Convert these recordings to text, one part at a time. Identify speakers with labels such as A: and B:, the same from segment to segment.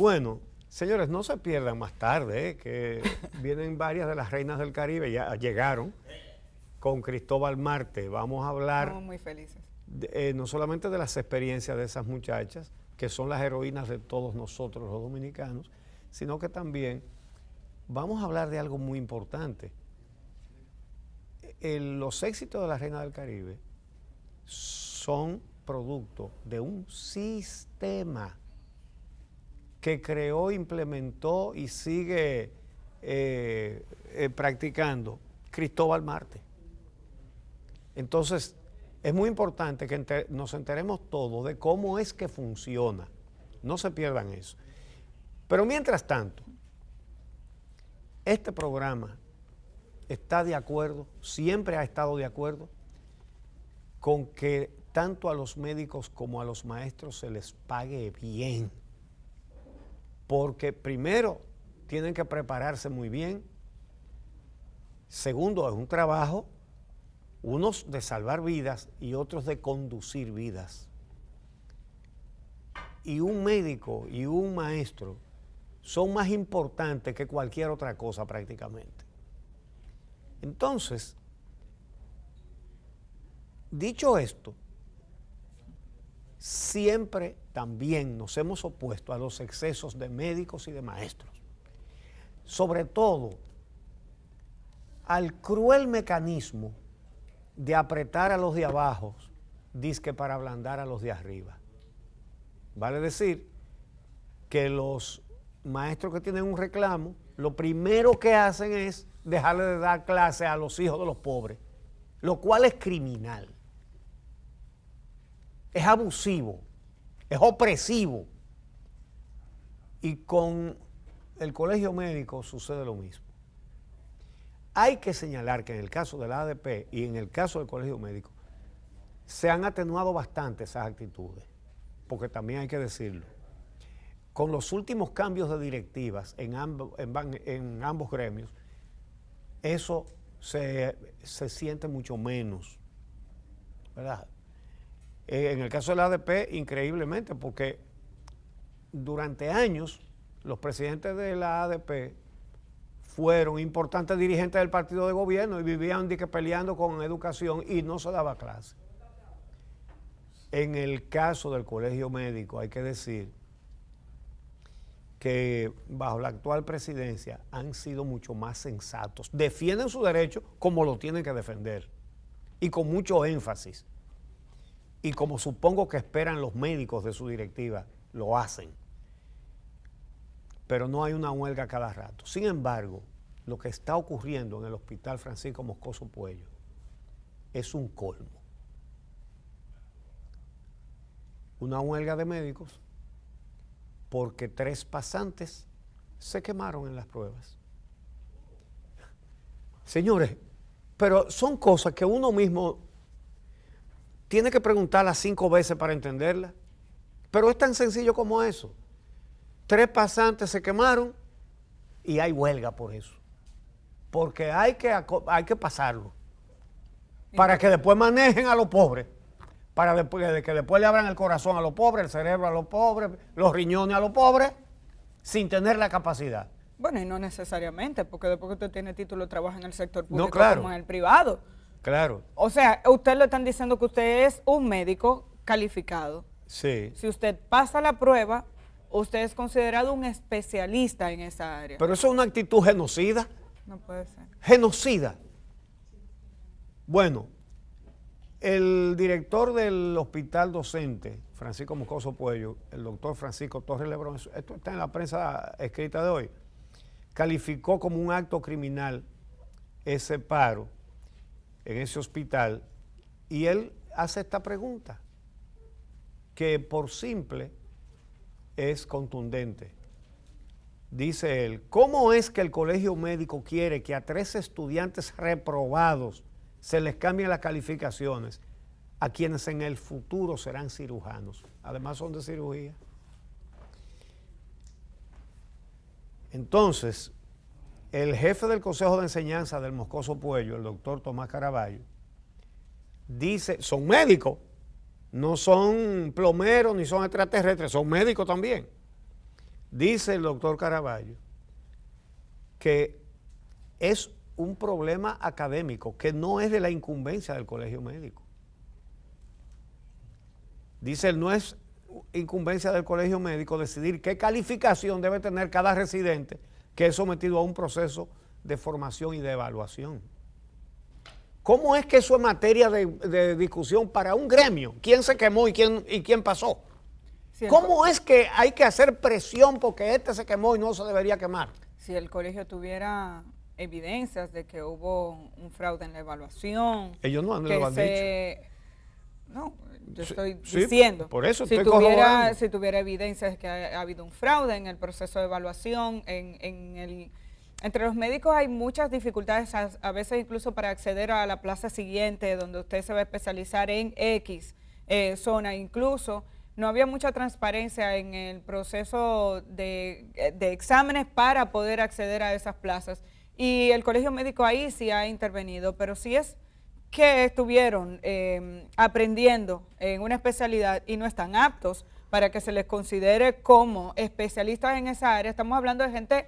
A: Bueno, señores, no se pierdan más tarde, que vienen varias de las reinas del Caribe, ya llegaron con Cristóbal Marte. Vamos a hablar
B: Estamos muy felices.
A: no solamente de las experiencias de esas muchachas, que son las heroínas de todos nosotros los dominicanos, sino que también vamos a hablar de algo muy importante. Los éxitos de la Reina del Caribe son producto de un sistema que creó, implementó y sigue practicando Cristóbal Marte. Entonces, es muy importante que nos enteremos todos de cómo es que funciona. No se pierdan eso. Pero mientras tanto, este programa está de acuerdo, siempre ha estado de acuerdo, con que tanto a los médicos como a los maestros se les pague bien. Porque primero, tienen que prepararse muy bien. Segundo, es un trabajo, unos de salvar vidas y otros de conducir vidas. Y un médico y un maestro son más importantes que cualquier otra cosa prácticamente. Entonces, dicho esto, siempre también nos hemos opuesto a los excesos de médicos y de maestros. Sobre todo al cruel mecanismo de apretar a los de abajo, dizque para ablandar a los de arriba. Vale decir que los maestros que tienen un reclamo, lo primero que hacen es dejarle de dar clase a los hijos de los pobres, lo cual es criminal, es abusivo, es opresivo. Y con el colegio médico sucede lo mismo. Hay que señalar que en el caso de la ADP y en el caso del colegio médico se han atenuado bastante esas actitudes, porque también hay que decirlo. Con los últimos cambios de directivas en ambos gremios, eso se siente mucho menos, ¿verdad? En el caso de la ADP, increíblemente, porque durante años los presidentes de la ADP fueron importantes dirigentes del partido de gobierno y vivían peleando con educación y no se daba clase. En el caso del colegio médico hay que decir que bajo la actual presidencia han sido mucho más sensatos. Defienden su derecho como lo tienen que defender y con mucho énfasis. Y como supongo que esperan los médicos de su directiva, lo hacen. Pero no hay una huelga cada rato. Sin embargo, lo que está ocurriendo en el Hospital Francisco Moscoso Puello es un colmo. Una huelga de médicos porque 3 pasantes se quemaron en las pruebas. Señores, pero son cosas que uno mismo tiene que preguntarlas 5 veces para entenderlas. Pero es tan sencillo como eso. 3 pasantes se quemaron y hay huelga por eso. Porque hay que pasarlo. Para que después manejen a los pobres. Para que después le abran el corazón a los pobres, el cerebro a los pobres, los riñones a los pobres, sin tener la capacidad.
B: Bueno, y no necesariamente, porque después que usted tiene título, trabaja en el sector público,
A: no, claro,
B: como en el privado.
A: Claro.
B: O sea, usted le están diciendo que usted es un médico calificado.
A: Sí.
B: Si usted pasa la prueba, usted es considerado un especialista en esa área.
A: Pero eso es una actitud genocida.
B: No puede ser.
A: Genocida. Bueno, el director del hospital docente, Francisco Moscoso Puello, el doctor Francisco Torres Lebrón, esto está en la prensa escrita de hoy, calificó como un acto criminal ese paro en ese hospital, y él hace esta pregunta, que por simple es contundente. Dice él, ¿cómo es que el colegio médico quiere que a 3 estudiantes reprobados se les cambien las calificaciones a quienes en el futuro serán cirujanos? Además son de cirugía. Entonces, el jefe del Consejo de Enseñanza del Moscoso Puello, el doctor Tomás Caraballo, dice, son médicos, no son plomeros ni son extraterrestres, son médicos también. Dice el doctor Caraballo que es un problema académico, que no es de la incumbencia del colegio médico. Dice él, no es incumbencia del colegio médico decidir qué calificación debe tener cada residente que es sometido a un proceso de formación y de evaluación. ¿Cómo es que eso es materia de discusión para un gremio? ¿Quién se quemó y quién pasó?
B: Si
A: ¿Cómo es que hay que hacer presión porque este se quemó y no se debería quemar?
B: Si el colegio tuviera evidencias de que hubo un fraude en la evaluación.
A: Ellos no lo han dicho.
B: No, yo
A: Sí,
B: estoy
A: sí,
B: diciendo.
A: por eso
B: si
A: estoy corroborando.
B: si tuviera evidencias de que ha habido un fraude en el proceso de evaluación, entre los médicos hay muchas dificultades, a veces incluso para acceder a la plaza siguiente, donde usted se va a especializar en X zona. Incluso no había mucha transparencia en el proceso de exámenes para poder acceder a esas plazas. Y el colegio médico ahí sí ha intervenido, pero sí es que estuvieron aprendiendo en una especialidad y no están aptos para que se les considere como especialistas en esa área. Estamos hablando de gente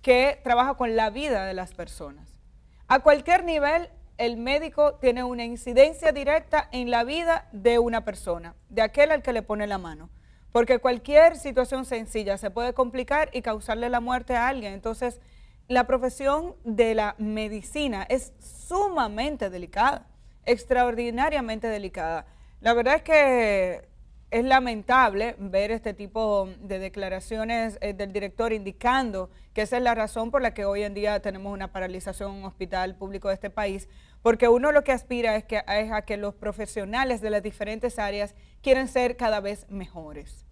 B: que trabaja con la vida de las personas. A cualquier nivel, el médico tiene una incidencia directa en la vida de una persona, de aquel al que le pone la mano. Porque cualquier situación sencilla se puede complicar y causarle la muerte a alguien. Entonces, la profesión de la medicina es sumamente delicada, extraordinariamente delicada. La verdad es que es lamentable ver este tipo de declaraciones del director indicando que esa es la razón por la que hoy en día tenemos una paralización en un hospital público de este país, porque uno lo que aspira es a que los profesionales de las diferentes áreas quieren ser cada vez mejores,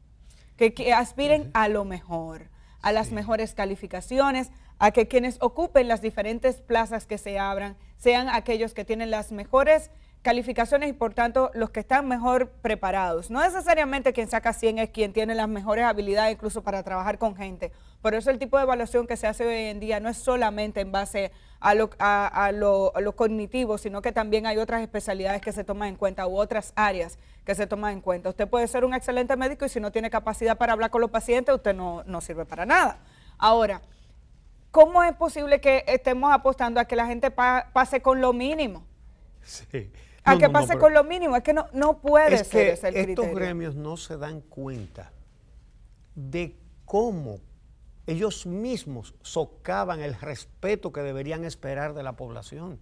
B: que aspiren a lo mejor, a las mejores calificaciones, a que quienes ocupen las diferentes plazas que se abran sean aquellos que tienen las mejores calificaciones y por tanto los que están mejor preparados. No necesariamente quien saca 100 es quien tiene las mejores habilidades incluso para trabajar con gente. Por eso el tipo de evaluación que se hace hoy en día no es solamente en base a lo cognitivo, sino que también hay otras especialidades que se toman en cuenta u otras áreas que se toman en cuenta. Usted puede ser un excelente médico y si no tiene capacidad para hablar con los pacientes, usted no sirve para nada. Ahora, ¿cómo es posible que estemos apostando a que la gente pase con lo mínimo?
A: Sí.
B: A que pase con lo mínimo, es que no puede ser ese el criterio.
A: Estos gremios no se dan cuenta de cómo ellos mismos socavan el respeto que deberían esperar de la población.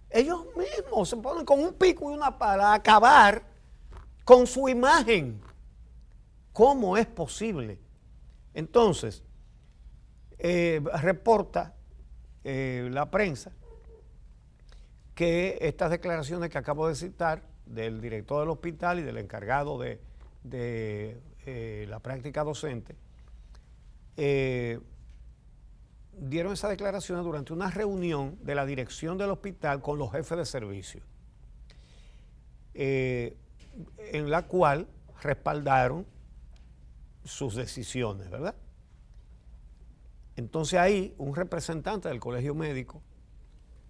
A: Ellos mismos se ponen con un pico y una pala a acabar con su imagen. ¿Cómo es posible? Entonces, reporta la prensa que estas declaraciones que acabo de citar del director del hospital y del encargado de la práctica docente dieron esas declaraciones durante una reunión de la dirección del hospital con los jefes de servicio, en la cual respaldaron sus decisiones, ¿verdad? Entonces ahí un representante del colegio médico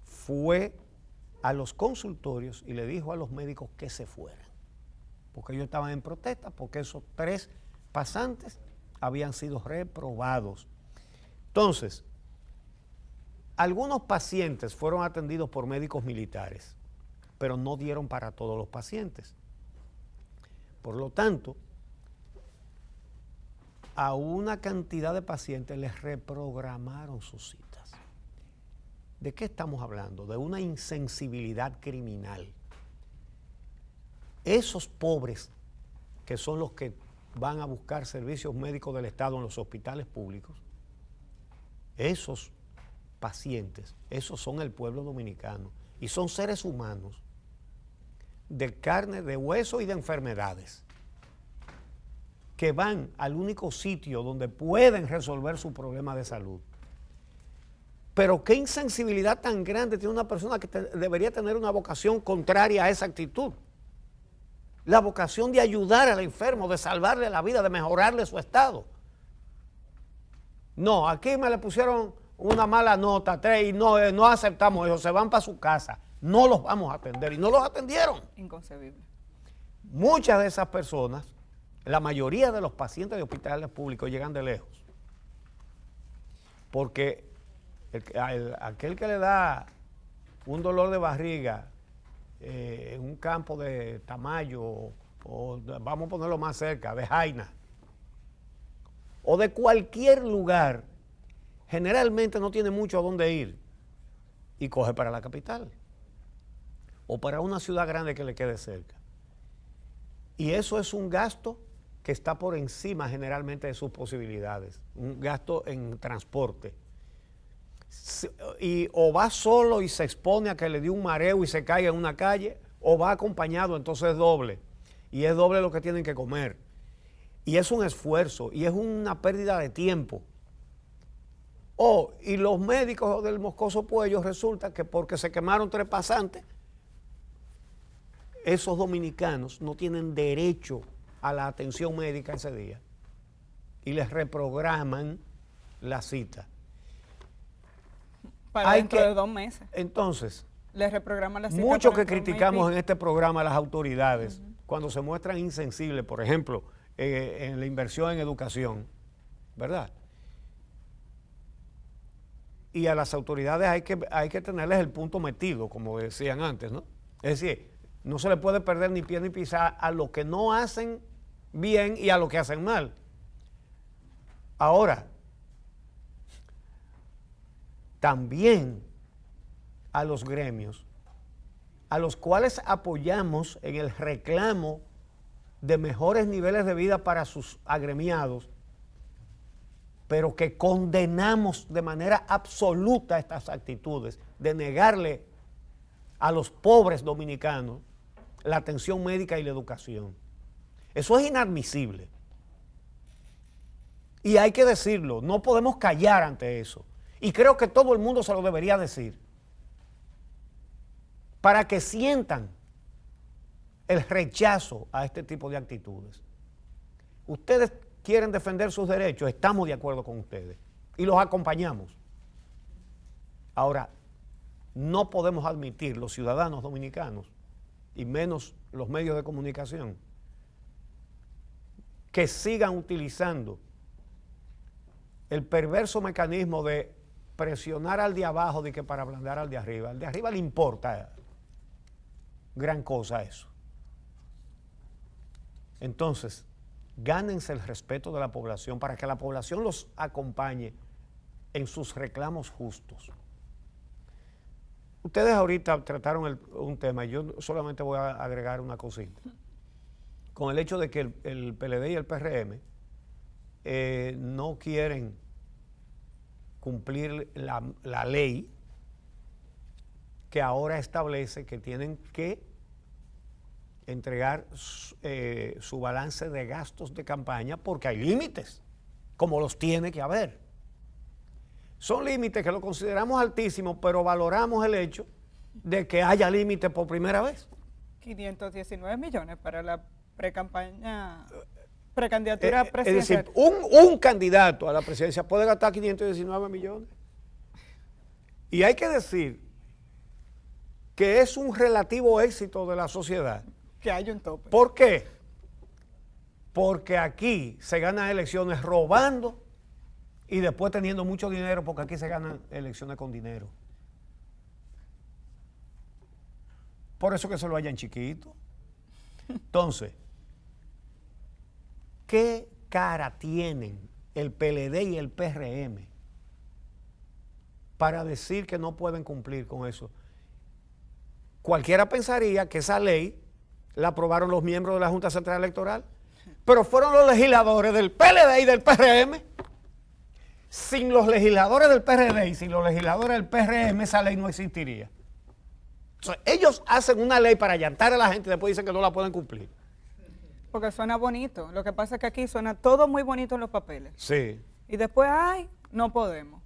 A: fue a los consultorios y le dijo a los médicos que se fueran, porque ellos estaban en protesta, porque esos 3 pasantes habían sido reprobados. Entonces, algunos pacientes fueron atendidos por médicos militares, pero no dieron para todos los pacientes. Por lo tanto, a una cantidad de pacientes les reprogramaron sus citas. ¿De qué estamos hablando? De una insensibilidad criminal. Esos pobres, que son los que van a buscar servicios médicos del Estado en los hospitales públicos, esos pacientes, esos son el pueblo dominicano y son seres humanos de carne, de hueso y de enfermedades, que van al único sitio donde pueden resolver su problema de salud. Pero qué insensibilidad tan grande tiene una persona que debería tener una vocación contraria a esa actitud. La vocación de ayudar al enfermo, de salvarle la vida, de mejorarle su estado. No, aquí me le pusieron una mala nota, 3, y no aceptamos eso, se van para su casa. No los vamos a atender y no los atendieron.
B: Inconcebible.
A: Muchas de esas personas La mayoría de los pacientes de hospitales públicos llegan de lejos. Porque aquel que le da un dolor de barriga en un campo de Tamayo, o vamos a ponerlo más cerca, de Jaina, o de cualquier lugar, generalmente no tiene mucho a dónde ir y coge para la capital o para una ciudad grande que le quede cerca. Y eso es un gasto que está por encima generalmente de sus posibilidades, un gasto en transporte. Y o va solo y se expone a que le dé un mareo y se caiga en una calle, o va acompañado, entonces es doble. Y es doble lo que tienen que comer. Y es un esfuerzo, y es una pérdida de tiempo. Y los médicos del Moscoso Puello resulta que porque se quemaron 3 pasantes, esos dominicanos no tienen derecho a la atención médica ese día. Y les reprograman la cita.
B: Para dentro de 2 meses.
A: Entonces,
B: les reprograman la cita.
A: Mucho que criticamos en este programa a las autoridades cuando se muestran insensibles, por ejemplo, en la inversión en educación, ¿verdad? Y a las autoridades hay que tenerles el punto metido, como decían antes, ¿no? Es decir, no se le puede perder ni pie ni pisar a lo que no hacen bien y a lo que hacen mal. Ahora, también a los gremios, a los cuales apoyamos en el reclamo de mejores niveles de vida para sus agremiados, pero que condenamos de manera absoluta estas actitudes de negarle a los pobres dominicanos la atención médica y la educación. Eso es inadmisible. Y hay que decirlo, no podemos callar ante eso. Y creo que todo el mundo se lo debería decir, para que sientan el rechazo a este tipo de actitudes. Ustedes quieren defender sus derechos, estamos de acuerdo con ustedes y los acompañamos. Ahora, no podemos admitir los ciudadanos dominicanos, y menos los medios de comunicación, que sigan utilizando el perverso mecanismo de presionar al de abajo de que para ablandar al de arriba. Al de arriba le importa gran cosa eso. Entonces, gánense el respeto de la población para que la población los acompañe en sus reclamos justos. Ustedes ahorita trataron un tema y yo solamente voy a agregar una cosita. Con el hecho de que el PLD y el PRM no quieren cumplir la ley que ahora establece que tienen que entregar su balance de gastos de campaña porque hay límites, como los tiene que haber. Son límites que lo consideramos altísimos, pero valoramos el hecho de que haya límites por primera vez.
B: 519 millones para la precandidatura presidencial.
A: Es decir, un candidato a la presidencia puede gastar 519 millones. Y hay que decir que es un relativo éxito de la sociedad.
B: Que hay un tope.
A: ¿Por qué? Porque aquí se ganan elecciones robando y después teniendo mucho dinero, porque aquí se ganan elecciones con dinero. Por eso que se lo hayan chiquito. Entonces, ¿qué cara tienen el PLD y el PRM para decir que no pueden cumplir con eso? Cualquiera pensaría que esa ley la aprobaron los miembros de la Junta Central Electoral, pero fueron los legisladores del PLD y del PRM. Sin los legisladores del PRD y sin los legisladores del PRM, esa ley no existiría. Entonces, ellos hacen una ley para allantar a la gente y después dicen que no la pueden cumplir.
B: Porque suena bonito. Lo que pasa es que aquí suena todo muy bonito en los papeles.
A: Sí.
B: Y después, ay, no podemos.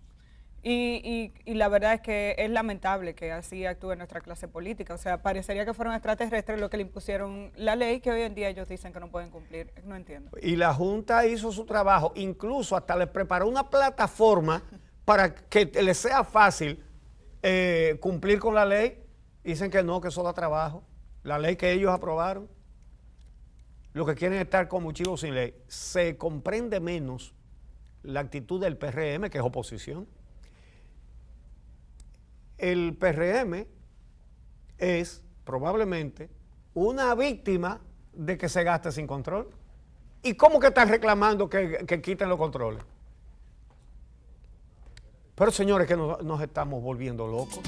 B: Y la verdad es que es lamentable que así actúe nuestra clase política. O sea, parecería que fueron extraterrestres los que le impusieron la ley que hoy en día ellos dicen que no pueden cumplir. No entiendo.
A: Y la Junta hizo su trabajo, incluso hasta les preparó una plataforma para que les sea fácil cumplir con la ley. Dicen que no, que eso da trabajo. La ley que ellos aprobaron. lo que quieren es estar como chivos sin ley. Se comprende menos la actitud del PRM, que es oposición. El PRM es probablemente una víctima de que se gaste sin control. ¿Y cómo que están reclamando que quiten los controles? Pero señores, que nos estamos volviendo locos.